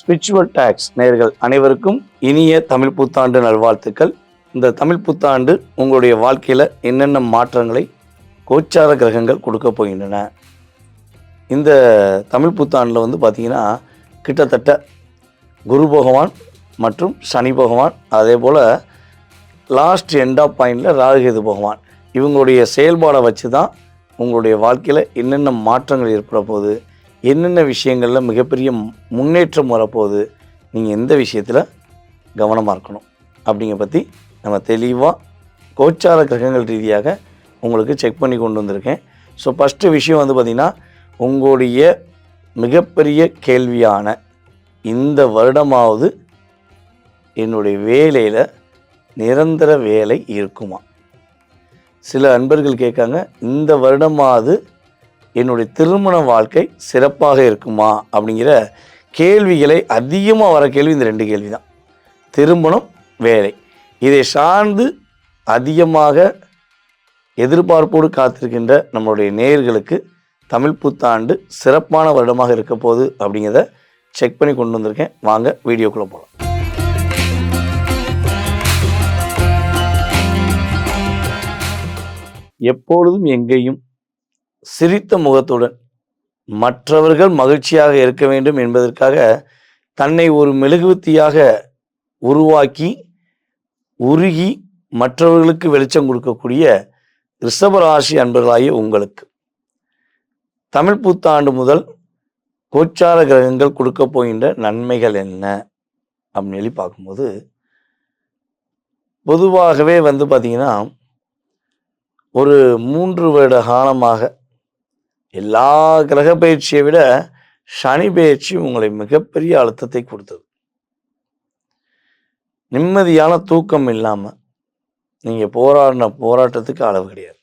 Spiritual tax நேயர்கள் அனைவருக்கும் இனிய தமிழ் புத்தாண்டு நல்வாழ்த்துக்கள். இந்த தமிழ் புத்தாண்டு உங்களுடைய வாழ்க்கையில் என்னென்ன மாற்றங்களை கோச்சார கிரகங்கள் கொடுக்க போகின்றன. இந்த தமிழ் புத்தாண்டில் வந்து பார்த்திங்கன்னா கிட்டத்தட்ட குரு பகவான் மற்றும் சனி பகவான், அதே போல் லாஸ்ட் எண்ட் ஆஃப் பாயிண்டில் ராகுகேது பகவான், இவங்களுடைய செயல்பாடை வச்சு தான் உங்களுடைய வாழ்க்கையில் என்னென்ன மாற்றங்கள் ஏற்பட போகுது, என்னென்ன விஷயங்களில் மிகப்பெரிய முன்னேற்றம் வரப்போகுது, நீங்கள் எந்த விஷயத்தில் கவனமாக இருக்கணும் அப்படிங்கிற பற்றி நம்ம தெளிவாக கோச்சார கிரகங்கள் ரீதியாக உங்களுக்கு செக் பண்ணி கொண்டு வந்திருக்கேன். ஸோ ஃபஸ்ட்டு விஷயம் வந்து பார்த்திங்கன்னா, உங்களுடைய மிகப்பெரிய கேள்வியான இந்த வருடமாவது என்னுடைய வேலையில் நிரந்தர வேலை இருக்குமா? சில அன்பர்கள் கேட்காங்க, இந்த வருடமாவது என்னுடைய திருமண வாழ்க்கை சிறப்பாக இருக்குமா அப்படிங்கிற கேள்விகளை அதிகமாக வர கேள்வி இந்த ரெண்டு கேள்வி தான். திருமணம், வேலை, இதை சார்ந்து அதிகமாக எதிர்பார்ப்போடு காத்திருக்கின்ற நம்மளுடைய நேயர்களுக்கு தமிழ் புத்தாண்டு சிறப்பான வருடமாக இருக்க போகுது அப்படிங்கிறத செக் பண்ணி கொண்டு வந்திருக்கேன். வாங்க வீடியோக்குள்ளே போகலாம். எப்பொழுதும் எங்கேயும் சிரித்த முகத்துடன் மற்றவர்கள் மகிழ்ச்சியாக இருக்க வேண்டும் என்பதற்காக தன்னை ஒரு மெழுகுவர்த்தியாக உருவாக்கி உருகி மற்றவர்களுக்கு வெளிச்சம் கொடுக்கக்கூடிய ரிஷபராசி அன்பர்களாகிய உங்களுக்கு தமிழ் புத்தாண்டு முதல் கோச்சார கிரகங்கள் கொடுக்க போகின்ற நன்மைகள் என்ன அப்படின்னு சொல்லி பார்க்கும்போது, பொதுவாகவே வந்து பார்த்திங்கன்னா ஒரு 3 வருட காலமாக எல்லா கிரக பயிற்சியை விட சனி பயிற்சி உங்களை மிகப்பெரிய அழுத்தத்தை கொடுத்தது. நிம்மதியான தூக்கம் இல்லாமல் நீங்கள் போராடின போராட்டத்துக்கு அளவு கிடையாது.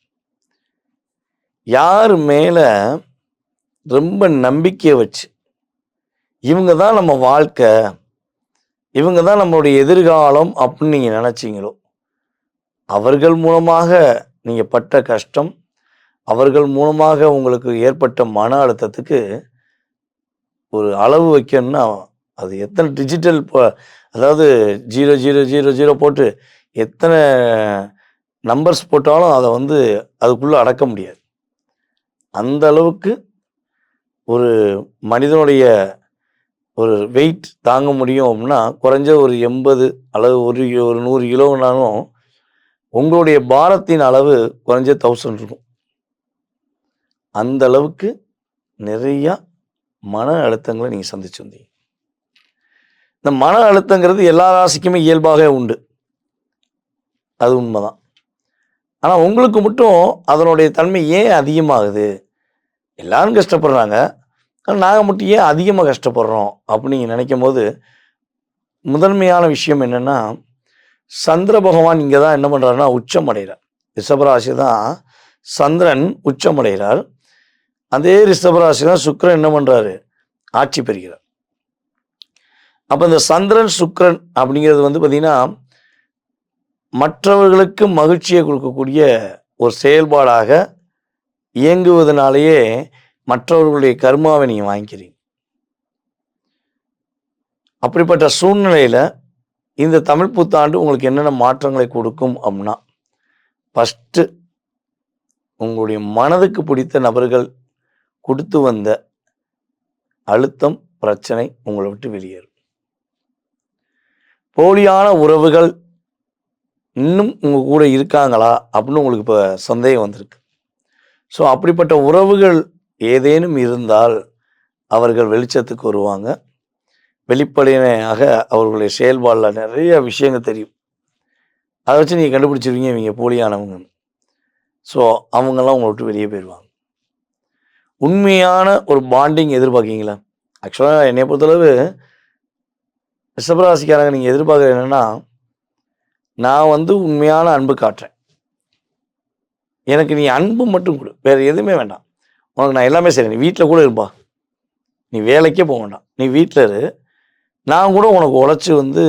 யார் மேலே ரொம்ப நம்பிக்கையை வச்சு இவங்க தான் நம்ம வாழ்க்கை, இவங்க தான் நம்மளுடைய எதிர்காலம் அப்படின்னு நீங்கள் நினச்சிங்களோ, அவர்கள் மூலமாக நீங்கள் பட்ட கஷ்டம், அவர்கள் மூலமாக உங்களுக்கு ஏற்பட்ட மன அழுத்தத்துக்கு ஒரு அளவு வைக்கணும்னா அது எத்தனை டிஜிட்டல் அதாவது 0000 போட்டு எத்தனை நம்பர்ஸ் போட்டாலும் அதை வந்து அதுக்குள்ளே அடக்க முடியாது. அந்த அளவுக்கு ஒரு மனிதனுடைய ஒரு வெயிட் தாங்க முடியும் அப்படின்னா குறைஞ்ச ஒரு 80 அல்லது ஒரு 100 கிலோனாலும் உங்களுடைய பாரத்தின் அளவு குறைஞ்ச 1000 இருக்கும். அந்த அளவுக்கு நிறையா மன அழுத்தங்களை நீங்கள் சந்திச்சு வந்தீங்க. இந்த மன அழுத்தங்கிறது எல்லா ராசிக்குமே இயல்பாக உண்டு, அது உண்மைதான். ஆனால் உங்களுக்கு மட்டும் அதனுடைய தன்மை ஏன் அதிகமாகுது? எல்லாரும் கஷ்டப்படுறாங்க, ஆனால் நாங்கள் மட்டும் ஏன் அதிகமாக கஷ்டப்படுறோம் அப்படின்னு நினைக்கும் போது, முதன்மையான விஷயம் என்னென்னா, சந்திர பகவான் இங்கே தான் என்ன பண்ணுறாருன்னா உச்சம் அடைகிறார். ரிஷபராசி தான் சந்திரன் உச்சம் அடைகிறார். அதே ரிஷபராசி தான் சுக்கிரன் என்ன பண்ணுறாரு, ஆட்சி பெறுகிறார். அப்போ இந்த சந்திரன் சுக்கிரன் அப்படிங்கிறது வந்து பார்த்திங்கன்னா மற்றவர்களுக்கு மகிழ்ச்சியை கொடுக்கக்கூடிய ஒரு செயல்பாடாக இயங்குவதனாலேயே மற்றவர்களுடைய கர்மாவை நீங்கள் வாங்கிக்கிறீங்க. அப்படிப்பட்ட சூழ்நிலையில் இந்த தமிழ் புத்தாண்டு உங்களுக்கு என்னென்ன மாற்றங்களை கொடுக்கும் அப்படின்னா, ஃபஸ்ட்டு உங்களுடைய மனதுக்கு பிடித்த நபர்கள் கொடுத்து வந்த அழுத்தம், பிரச்சனை உங்களை விட்டு வெளியேறும். போலியான உறவுகள் இன்னும் உங்கள் கூட இருக்காங்களா அப்படின்னு உங்களுக்கு இப்போ சந்தேகம் வந்திருக்கு. ஸோ அப்படிப்பட்ட உறவுகள் ஏதேனும் இருந்தால் அவர்கள் வெளிச்சத்துக்கு வருவாங்க. வெளிப்படையாக அவர்களுடைய செயல்பாடில் நிறைய விஷயங்கள் தெரியும். அதை வச்சு நீங்கள் கண்டுபிடிச்சிருவீங்க இவங்க போலியானவங்க. ஸோ அவங்கெல்லாம் உங்களை விட்டு வெளியே போயிடுவாங்க. உண்மையான ஒரு பாண்டிங் எதிர்பார்க்கீங்களா? ஆக்சுவலாக என்னை பொறுத்தளவு ரிஷபராசிக்காரங்க நீங்கள் எதிர்பார்க்குறது என்னென்னா, நான் வந்து உண்மையான அன்பு காட்டுறேன், எனக்கு நீ அன்பு மட்டும் கொடு, வேறு எதுவுமே வேண்டாம், உனக்கு நான் எல்லாமே சரி, நீ வீட்டில் கூட இருப்பா, நீ வேலைக்கே போக வேண்டாம், நீ வீட்டில் இரு, நான் கூட உனக்கு உழைச்சி வந்து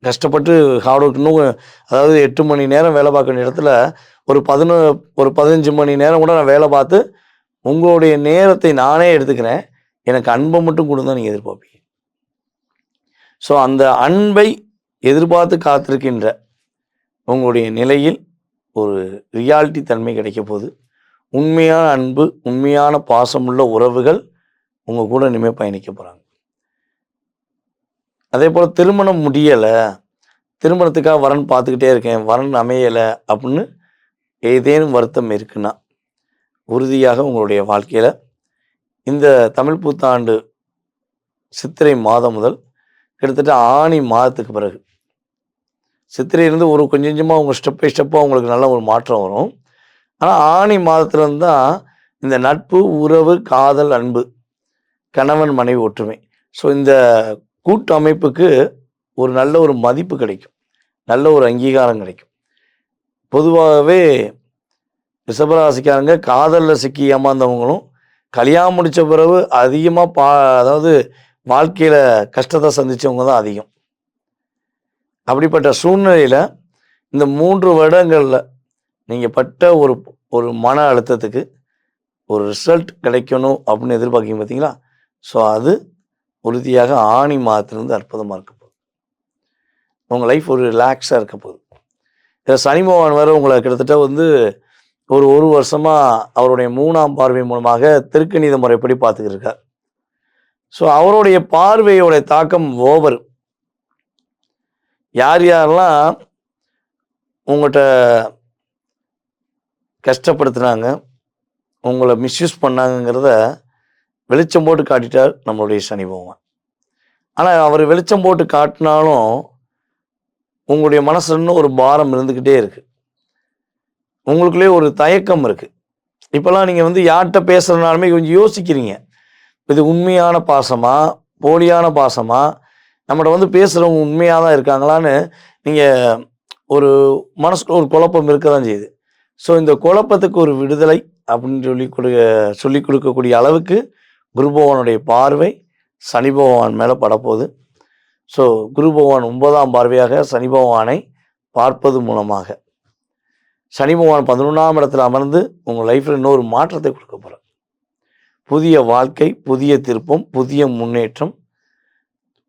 கஷ்டப்பட்டு ஹார்ட் ஒர்க், இன்னும் அதாவது 8 மணி நேரம் வேலை பார்க்குற இடத்துல ஒரு 15 மணி நேரம் கூட நான் வேலை பார்த்து உங்களுடைய நேரத்தை நானே எடுத்துக்கிறேன், எனக்கு அன்பை மட்டும் கொடுங்க தான் நீங்கள் எதிர்பார்ப்பீங்க. ஸோ அந்த அன்பை எதிர்பார்த்து காத்திருக்கின்ற உங்களுடைய நிலையில் ஒரு ரியாலிட்டி தன்மை கிடைக்க போகுது. உண்மையான அன்பு, உண்மையான பாசமுள்ள உறவுகள் உங்கள் கூட இனிமேல் பயணிக்க போகிறாங்க. அதே போல் திருமணம் முடியலை, திருமணத்துக்காக வரன் பார்த்துக்கிட்டே இருக்கேன், வரன் அமையலை அப்படின்னு ஏதேனும் வருத்தம் இருக்குன்னா உறுதியாக உங்களுடைய வாழ்க்கையில் இந்த தமிழ் புத்தாண்டு சித்திரை மாதம் முதல் கிட்டத்தட்ட ஆனி மாதத்துக்கு பிறகு, சித்திரையிலேருந்து ஒரு கொஞ்சம் கொஞ்சமாக உங்கள் ஸ்டெப் பை ஸ்டெப்பாக உங்களுக்கு நல்ல ஒரு மாற்றம் வரும். ஆனால் ஆனி மாதத்துலேருந்து தான் இந்த நட்பு, உறவு, காதல், அன்பு, கணவன் மனைவி ஒற்றுமை, ஸோ இந்த கூட்டு அமைப்புக்கு ஒரு நல்ல ஒரு மதிப்பு கிடைக்கும், நல்ல ஒரு அங்கீகாரம் கிடைக்கும். பொதுவாகவே ரிஷபராசிக்காரங்க காதலில் சிக்கி ஏமாந்தவங்களும் கல்யாணம் முடித்த பிறகு அதிகமாக அதாவது வாழ்க்கையில் கஷ்டத்தை சந்தித்தவங்க தான் அதிகம். அப்படிப்பட்ட சூழ்நிலையில் இந்த 3 வருடங்களில் நீங்கள் பட்ட ஒரு மன அழுத்தத்துக்கு ஒரு ரிசல்ட் கிடைக்கணும் அப்படின்னு எதிர்பார்க்கிங்க பார்த்தீங்களா? ஸோ அது உறுதியாக ஆனி மாதத்துலேருந்து அற்புதமாக இருக்க போகுது. உங்கள் லைஃப் ஒரு ரிலாக்ஸாக இருக்க போகுது. இதில் சனி பகவான் வேறு உங்களை கிட்டத்தட்ட ஒரு வருஷமாக அவருடைய 3ஆம் பார்வை மூலமாக திருக்கணித முறைப்படி பார்த்துக்கிட்டு இருக்கார். ஸோ அவருடைய பார்வையோடைய தாக்கம் ஓவர். யாரெல்லாம் உங்கள்கிட்ட கஷ்டப்படுத்துனாங்க, உங்களை மிஸ்யூஸ் பண்ணாங்கிறத வெளிச்சம் போட்டு காட்டிட்டார் நம்மளுடைய சனி பகவான். ஆனால் அவர் வெளிச்சம் போட்டு காட்டினாலும் உங்களுடைய மனசு இன்னும் ஒரு பாரம் இருந்துக்கிட்டே இருக்குது. உங்களுக்குள்ளே ஒரு தயக்கம் இருக்குது. இப்போல்லாம் நீங்கள் யார்கிட்ட பேசுகிறனாலுமே கொஞ்சம் யோசிக்கிறீங்க, இது உண்மையான பாசமா, போலியான பாசமா, நம்மகிட்ட பேசுகிறவங்க உண்மையாக தான் இருக்காங்களான்னு நீங்கள் ஒரு மனசுக்குள்ள ஒரு குழப்பம் இருக்க தான் செய்யுது. ஸோ இந்த குழப்பத்துக்கு ஒரு விடுதலை அப்படின்னு சொல்லி கொடுக்கக்கூடிய அளவுக்கு குரு பகவானுடைய பார்வை சனி பகவான் மேலே படப்போகுது. ஸோ குரு பகவான் 9ஆம் பார்வையாக சனி பகவானை பார்ப்பது மூலமாக சனி பகவான் 11ஆம் இடத்துல அமர்ந்து உங்கள் லைஃப்பில் இன்னொரு மாற்றத்தை கொடுக்க போகிறார். புதிய வாழ்க்கை, புதிய திருப்பம், புதிய முன்னேற்றம்,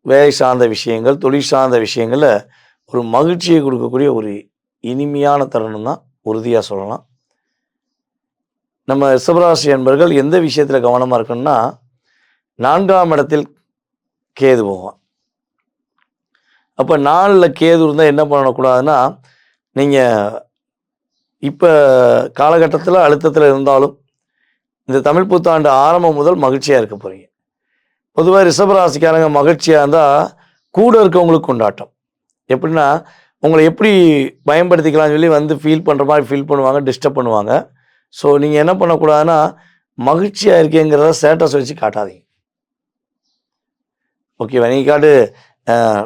வேலை சார்ந்த விஷயங்கள், தொழில் சார்ந்த விஷயங்களில் ஒரு மகிழ்ச்சியை கொடுக்கக்கூடிய ஒரு இனிமையான தருணம் தான் உறுதியாக சொல்லலாம். நம்ம ரிஷபராசி என்பர்கள் எந்த விஷயத்தில் கவனமாக இருக்கணும்னா, 4ஆம் இடத்தில் கேது போவான். அப்போ 4ல் கேது இருந்தால் என்ன பண்ணக்கூடாதுன்னா, நீங்கள் இப்போ காலகட்டத்தில் அழுத்தத்தில் இருந்தாலும் இந்த தமிழ் புத்தாண்டு ஆரம்பம் முதல் மகிழ்ச்சியாக இருக்க போகிறீங்க. பொதுவாக ரிஷபராசிக்காரங்க மகிழ்ச்சியாக இருந்தால் கூட இருக்கவங்களுக்கு கொண்டாட்டம். எப்படின்னா உங்களை எப்படி பயன்படுத்திக்கலாம்னு சொல்லி ஃபீல் பண்ணுற மாதிரி ஃபீல் பண்ணுவாங்க, டிஸ்டர்ப் பண்ணுவாங்க. ஸோ நீங்கள் என்ன பண்ணக்கூடாதுன்னா, மகிழ்ச்சியாக இருக்கேங்கிறத ஸ்டேட்டஸ் வச்சு காட்டாதீங்க. ஓகேவா? நீங்கள் காட்டு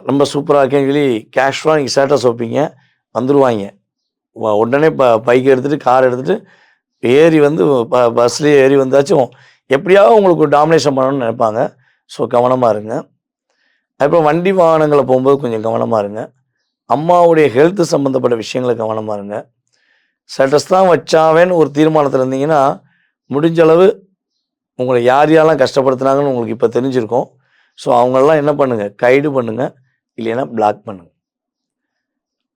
ரொம்ப சூப்பராக இருக்கேன்னு சொல்லி கேஷுவலாக நீங்கள் ஸ்டேட்டஸ் வைப்பீங்க, வந்துடுவாங்க. உடனே பைக் எடுத்துகிட்டு கார் எடுத்துகிட்டு ஏறி பஸ்லேயே ஏறி வந்தாச்சும் எப்படியாவது உங்களுக்கு ஒரு டாமினேஷன் பண்ணணும்னு நினைப்பாங்க. ஸோ கவனமாக இருங்க. அதுக்கப்புறம் வண்டி வாகனங்களை போகும்போது கொஞ்சம் கவனமாக இருங்க. அம்மாவுடைய ஹெல்த்து சம்மந்தப்பட்ட விஷயங்களை கவனமாக இருங்க. ஸ்டேட்டஸ் தான் வச்சாவேன்னு ஒரு தீர்மானத்தில் இருந்தீங்கன்னா, முடிஞ்ச அளவு உங்களை யாரெல்லாம் கஷ்டப்படுத்துனாங்கன்னு உங்களுக்கு இப்போ தெரிஞ்சிருக்கும். ஸோ அவங்களெல்லாம் என்ன பண்ணுங்கள், கைடு பண்ணுங்கள், இல்லைன்னா பிளாக் பண்ணுங்கள்.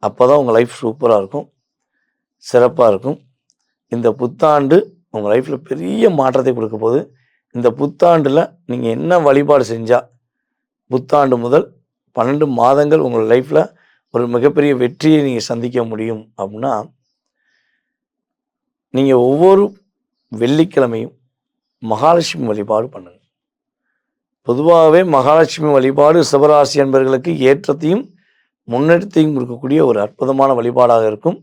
அப்போ தான் உங்கள் லைஃப் சூப்பராக இருக்கும், சிறப்பாக இருக்கும். இந்த புத்தாண்டு உங்கள் லைஃப்பில் பெரிய மாற்றத்தை கொடுக்க போகுது. இந்த புத்தாண்டில் நீங்கள் என்ன வழிபாடு செஞ்சால் புத்தாண்டு முதல் 12 மாதங்கள் உங்கள் லைஃப்பில் ஒரு மிகப்பெரிய வெற்றியை நீங்கள் சந்திக்க முடியும் அப்படின்னா, நீங்கள் ஒவ்வொரு வெள்ளிக்கிழமையும் மகாலட்சுமி வழிபாடு பண்ணுங்கள். பொதுவாகவே மகாலட்சுமி வழிபாடு ரிஷபராசி என்பவர்களுக்கு ஏற்றத்தையும் முன்னேற்றத்தையும் கொடுக்கக்கூடிய ஒரு அற்புதமான வழிபாடாக இருக்கும்.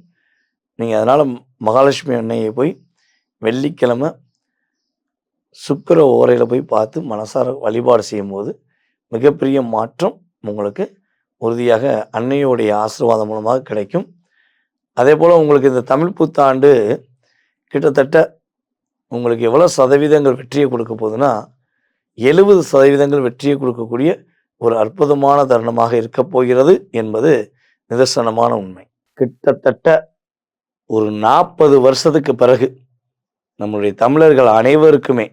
நீங்கள் அதனால் மகாலட்சுமி அன்னையை போய் வெள்ளிக்கிழமை சுக்கிர ஓரையில் போய் பார்த்து மனசார வழிபாடு செய்யும்போது மிகப்பெரிய மாற்றம் உங்களுக்கு உறுதியாக அன்னையோடைய ஆசீர்வாதம் மூலமாக கிடைக்கும். அதே போல் உங்களுக்கு இந்த தமிழ் புத்தாண்டு கிட்டத்தட்ட உங்களுக்கு எவ்வளோ சதவீதங்கள் வெற்றியை கொடுக்க போகுதுன்னா, 70% வெற்றியை கொடுக்கக்கூடிய ஒரு அற்புதமான தருணமாக இருக்க போகிறது என்பது நிதர்சனமான உண்மை. கிட்டத்தட்ட ஒரு 40 வருஷத்துக்கு பிறகு நம்மளுடைய தமிழர்கள் அனைவருக்குமே,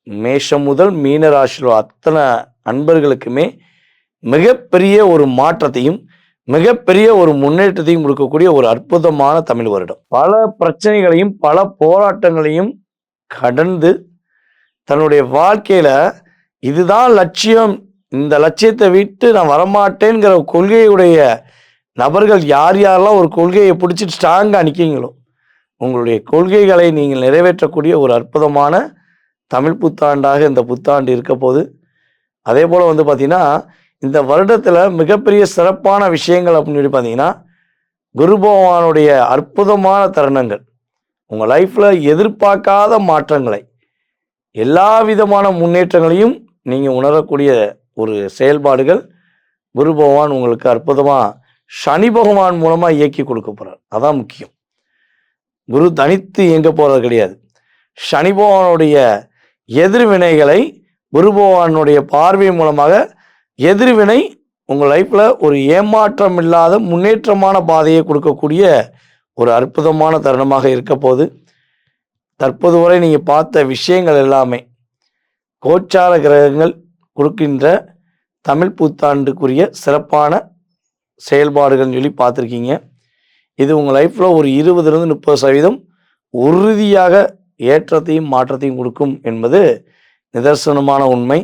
மேஷம் முதல் மீன ராசியில் அத்தனை அன்பர்களுக்குமே மிகப்பெரிய ஒரு மாற்றத்தையும் மிகப்பெரிய ஒரு முன்னேற்றத்தையும் கொடுக்கக்கூடிய ஒரு அற்புதமான தமிழ் வருடம். பல பிரச்சனைகளையும் பல போராட்டங்களையும் கடந்து தன்னுடைய வாழ்க்கையில இதுதான் லட்சியம், இந்த லட்சியத்தை விட்டு நான் வரமாட்டேங்கிற கொள்கையுடைய நபர்கள் யார் யாரெல்லாம் ஒரு கொள்கையை பிடிச்சிட்டு ஸ்ட்ராங்காக நிற்கீங்களோ உங்களுடைய கொள்கைகளை நீங்கள் நிறைவேற்றக்கூடிய ஒரு அற்புதமான தமிழ் புத்தாண்டாக இந்த புத்தாண்டு இருக்க போது. அதே போல் பார்த்தீங்கன்னா இந்த வருடத்தில் மிகப்பெரிய சிறப்பான விஷயங்கள் அப்படின்னு சொல்லி பார்த்தீங்கன்னா குரு பகவானுடைய அற்புதமான தருணங்கள், உங்கள் லைஃப்பில் எதிர்பார்க்காத மாற்றங்களை எல்லா விதமான முன்னேற்றங்களையும் நீங்கள் உணரக்கூடிய ஒரு செயல்பாடுகள் குரு பகவான் உங்களுக்கு அற்புதமாக சனி பகவான் மூலமாக இயக்கி கொடுக்க போகிறார். அதான் முக்கியம். குரு தனித்து இயங்க போகிறது கிடையாது. சனி பகவானுடைய எதிர்வினைகளை குரு பகவானுடைய பார்வை மூலமாக எதிர்வினை உங்கள் லைஃப்பில் ஒரு ஏமாற்றம் இல்லாத முன்னேற்றமான பாதையை கொடுக்கக்கூடிய ஒரு அற்புதமான தருணமாக இருக்க போது. தற்போது வரை நீங்கள் பார்த்த விஷயங்கள் எல்லாமே கோச்சார கிரகங்கள் கொடுக்கின்ற தமிழ் புத்தாண்டுக்குரிய சிறப்பான செயல்பாடுகள்னு சொல்லி பார்த்துருக்கீங்க. இது உங்கள் லைஃப்பில் ஒரு 20-30% உறுதியாக ஏற்றத்தையும் மாற்றத்தையும் கொடுக்கும் என்பது நிதர்சனமான உண்மை.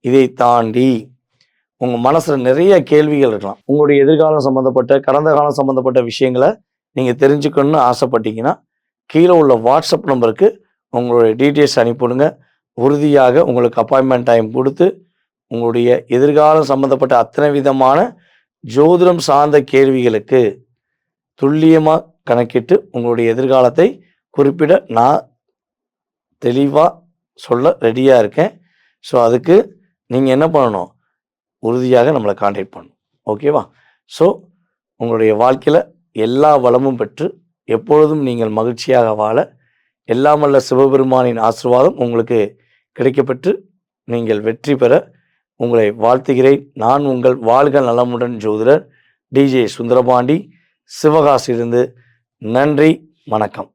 இதை தாண்டி உங்கள் மனசில் நிறைய கேள்விகள் இருக்கலாம். உங்களுடைய எதிர்காலம் சம்மந்தப்பட்ட கடந்த காலம் சம்மந்தப்பட்ட விஷயங்களை நீங்கள் தெரிஞ்சுக்கணும்னு ஆசைப்பட்டீங்கன்னா கீழே உள்ள வாட்ஸ்அப் நம்பருக்கு உங்களுடைய டீட்டெயில்ஸ் அனுப்பிவிடுங்க. உறுதியாக உங்களுக்கு அப்பாயின்மெண்ட் டைம் கொடுத்து உங்களுடைய எதிர்காலம் சம்மந்தப்பட்ட அத்தனை விதமான ஜோதிடம் சார்ந்த கேள்விகளுக்கு துல்லியமாக கணக்கிட்டு உங்களுடைய எதிர்காலத்தை குறிப்பிட நான் தெளிவாக சொல்ல ரெடியாக இருக்கேன். ஸோ அதுக்கு நீங்கள் என்ன பண்ணணும், உறுதியாக நம்மளை கான்டாக்ட் பண்ணணும். ஓகேவா? ஸோ உங்களுடைய வாழ்க்கையில் எல்லா வளமும் பெற்று எப்பொழுதும் நீங்கள் மகிழ்ச்சியாக வாழ எல்லாமல்ல சிவபெருமானின் ஆசீர்வாதம் உங்களுக்கு கிடைக்கப்பெற்று நீங்கள் வெற்றி பெற உங்களை வாழ்த்துகிறேன். நான் உங்கள் வாழ்க நலமுடன் ஜோதிடர் டிஜே சுந்தரபாண்டி, சிவகாசியிலிருந்து. நன்றி, வணக்கம்.